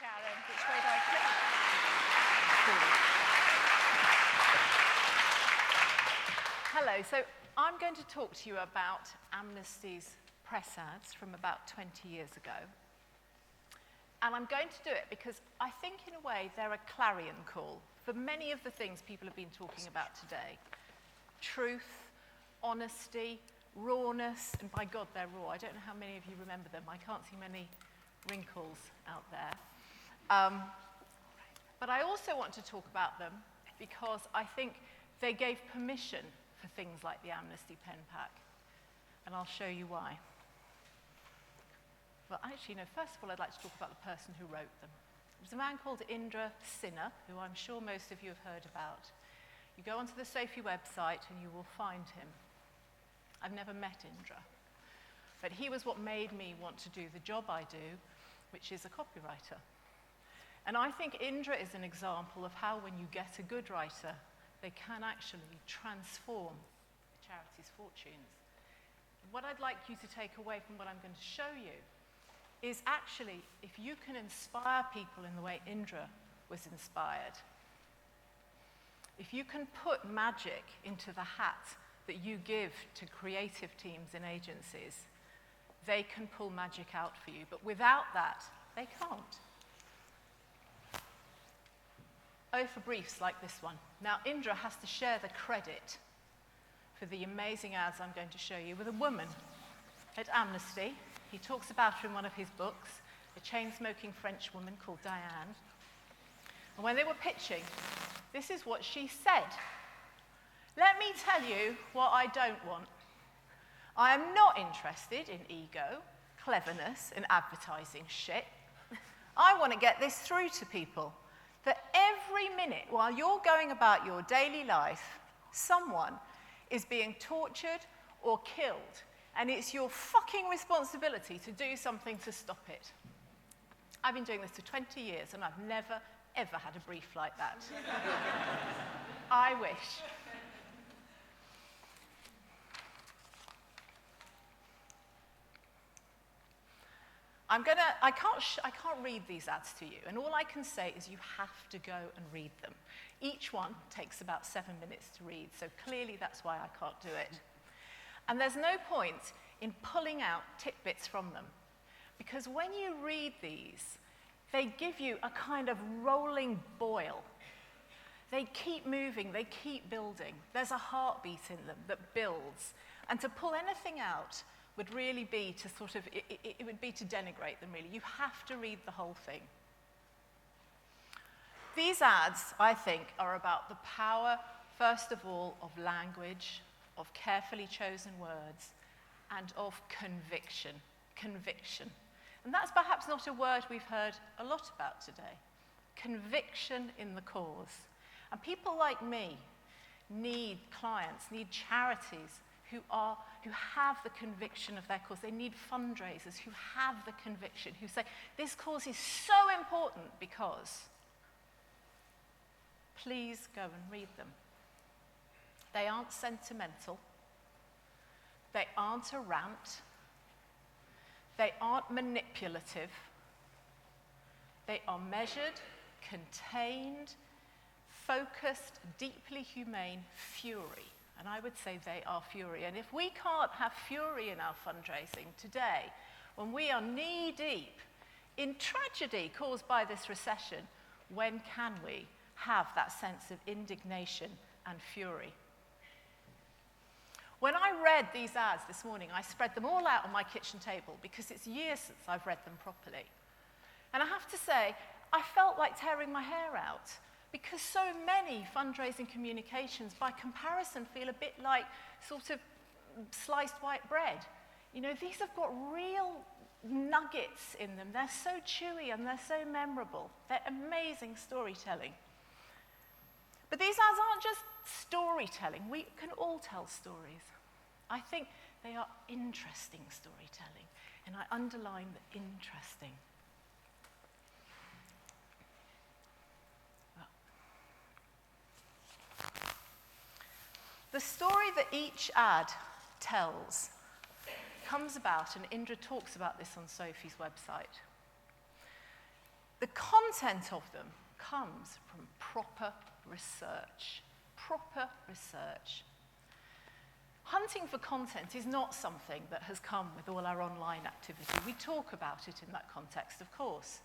Karin. Which way do I click? Hello. So I'm going to talk to you about Amnesty's press ads from about 20 years ago. And I'm going to do it because I think, in a way, they're a clarion call for many of the things people have been talking about today. Truth, honesty, rawness, and by God, they're raw. I don't know how many of you remember them. I can't see many wrinkles out there. But I also want to talk about them because I think they gave permission for things like the Amnesty pen pack. And I'll show you why. Well, actually, no, first of all, I'd like to talk about the person who wrote them. It was a man called Indra Sinha, who I'm sure most of you have heard about. You go onto the SOFII website and you will find him. I've never met Indra, but he was what made me want to do the job I do, which is a copywriter. And I think Indra is an example of how, when you get a good writer, they can actually transform charities' fortunes. What I'd like you to take away from what I'm going to show you is actually, if you can inspire people in the way Indra was inspired, if you can put magic into the hat that you give to creative teams in agencies, they can pull magic out for you. But without that, they can't. Oh, for briefs like this one. Now, Indra has to share the credit for the amazing ads I'm going to show you with a woman at Amnesty. He talks about her in one of his books, a chain-smoking French woman called Diane. And when they were pitching, this is what she said. Let me tell you what I don't want. I am not interested in ego, cleverness, and advertising shit. I want to get this through to people, that every minute while you're going about your daily life, someone is being tortured or killed, and it's your fucking responsibility to do something to stop it. I've been doing this for 20 years, and I've never, ever had a brief like that. I wish. I can't read these ads to you, and all I can say is you have to go and read them. Each one takes about 7 minutes to read, so clearly that's why I can't do it. And there's no point in pulling out tidbits from them, because when you read these, they give you a kind of rolling boil. They keep moving, they keep building. There's a heartbeat in them that builds. And to pull anything out would really be to sort of, it would be to denigrate them, really. You have to read the whole thing. These ads, I think, are about the power, first of all, of language, of carefully chosen words, and of conviction. Conviction. And that's perhaps not a word we've heard a lot about today. Conviction in the cause. And people like me need clients, need charities who have the conviction of their cause. They need fundraisers who have the conviction, who say, this cause is so important because. Please go and read them. They aren't sentimental. They aren't a rant. They aren't manipulative. They are measured, contained, focused, deeply humane fury. And I would say they are fury. And if we can't have fury in our fundraising today, when we are knee-deep in tragedy caused by this recession, when can we have that sense of indignation and fury? When I read these ads this morning, I spread them all out on my kitchen table because it's years since I've read them properly. And I have to say, I felt like tearing my hair out, because so many fundraising communications, by comparison, feel a bit like sort of sliced white bread. You know, these have got real nuggets in them. They're so chewy and they're so memorable. They're amazing storytelling. But these ads aren't just storytelling. We can all tell stories. I think they are interesting storytelling, and I underline the interesting. The story that each ad tells comes about, and Indra talks about this on SOFII's website. The content of them comes from proper research. Proper research. Hunting for content is not something that has come with all our online activity. We talk about it in that context, of course.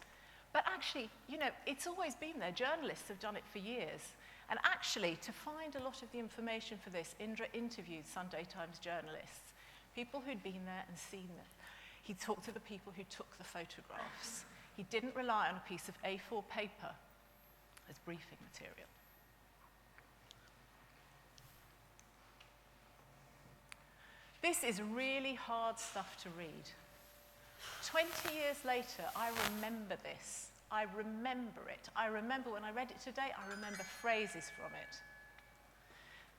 But actually, you know, it's always been there. Journalists have done it for years. And actually, to find a lot of the information for this, Indra interviewed Sunday Times journalists, people who'd been there and seen it. He talked to the people who took the photographs. He didn't rely on a piece of A4 paper as briefing material. This is really hard stuff to read. 20 years later, I remember this. I remember it. I remember when I read it today, I remember phrases from it.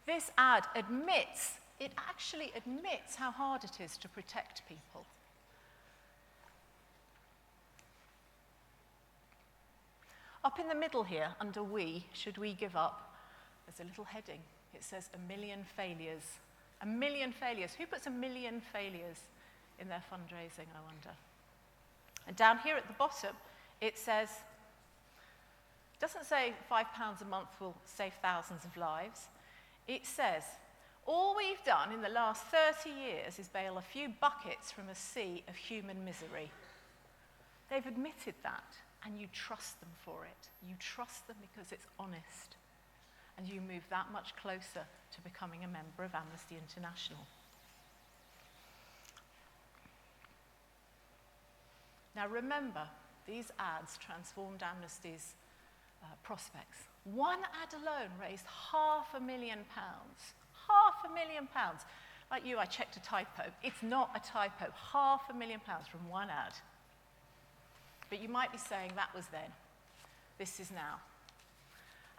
This ad admits, it actually admits how hard it is to protect people. Up in the middle here, under we, should we give up, there's a little heading. It says 1 million failures. 1 million failures. Who puts 1 million failures in their fundraising, I wonder? And down here at the bottom, it says, it doesn't say £5 a month will save thousands of lives. It says, all we've done in the last 30 years is bail a few buckets from a sea of human misery. They've admitted that, and you trust them for it. You trust them because it's honest. And you move that much closer to becoming a member of Amnesty International. Now remember, these ads transformed Amnesty's prospects. One ad alone raised £500,000. £500,000. Like you, I checked a typo. It's not a typo. £500,000 from one ad. But you might be saying that was then. This is now.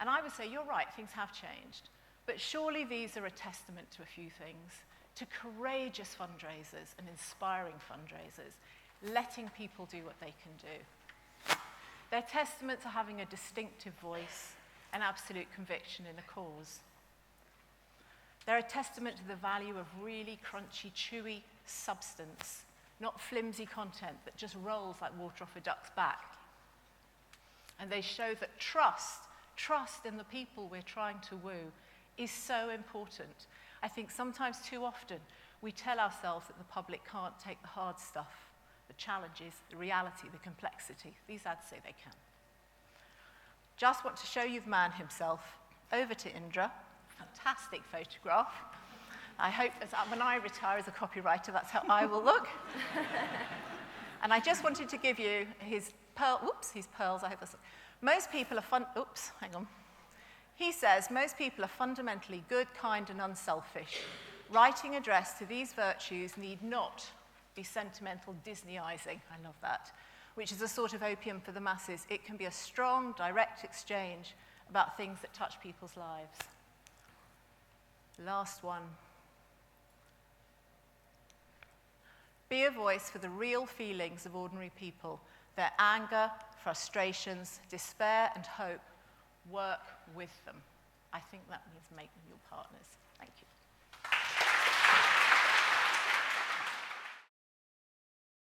And I would say, you're right, things have changed. But surely these are a testament to a few things, to courageous fundraisers and inspiring fundraisers, letting people do what they can do. They're testament to having a distinctive voice and absolute conviction in a cause. They're a testament to the value of really crunchy, chewy substance, not flimsy content that just rolls like water off a duck's back. And they show that trust in the people we're trying to woo is so important. I think sometimes too often we tell ourselves that the public can't take the hard stuff, the challenges, the reality, the complexity. These ads say they can. Just want to show you the man himself. Over to Indra. Fantastic photograph. I hope when I retire as a copywriter, that's how I will look. And I just wanted to give you his pearls. I hope that's. Most people are He says, most people are fundamentally good, kind, and unselfish. Writing addressed to these virtues need not be sentimental Disneyizing. I love that. Which is a sort of opium for the masses. It can be a strong, direct exchange about things that touch people's lives. Last one. Be a voice for the real feelings of ordinary people, their anger, frustrations, despair, and hope. Work with them. I think that means make them your partners. Thank you.